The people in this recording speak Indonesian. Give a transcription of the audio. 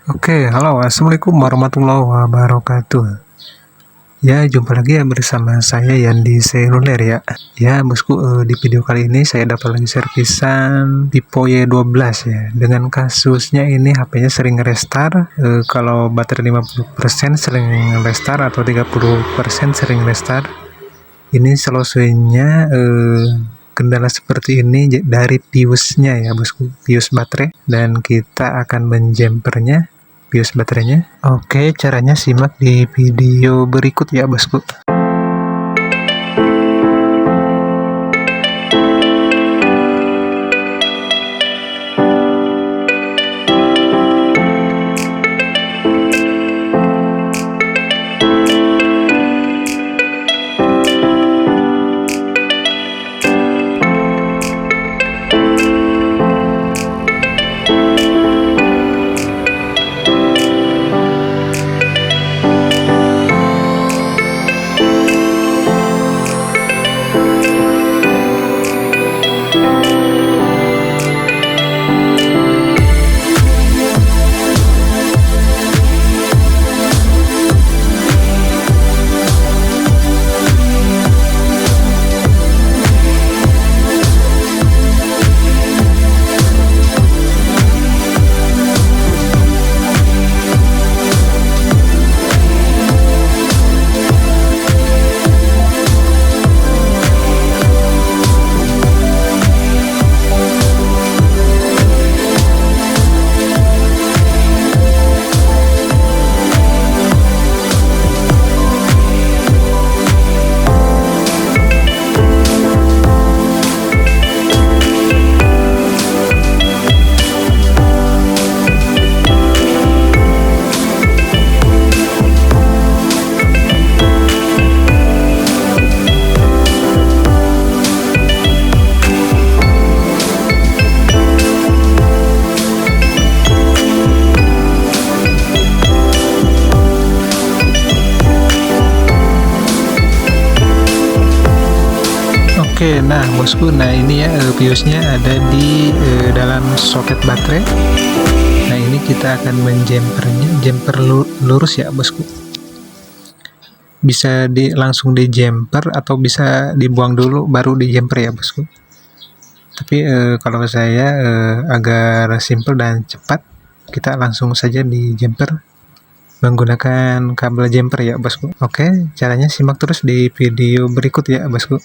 Oke, halo, assalamualaikum warahmatullahi wabarakatuh. Ya, jumpa lagi ya bersama saya Yandi Seluler ya. Ya, bosku, di video kali ini saya dapat lagi servicesan Vivo y12 ya. Dengan kasusnya ini HP-nya sering restart. Kalau baterai 50% sering restart atau 30% sering restart. Ini solusinya kendala seperti ini dari BIOS-nya ya bosku, BIOS baterai, dan kita akan menjempernya BIOS baterainya. Oke, caranya simak di video berikut ya bosku. Oke, nah bosku, nah ini ya BIOS-nya ada di dalam soket baterai. Nah ini kita akan menjempernya, jemper lurus ya bosku. Bisa langsung di jemper atau bisa dibuang dulu baru di jemper ya bosku. Tapi kalau saya agar simple dan cepat, kita langsung saja di jemper menggunakan kabel jemper ya bosku. Oke, caranya simak terus di video berikut ya bosku.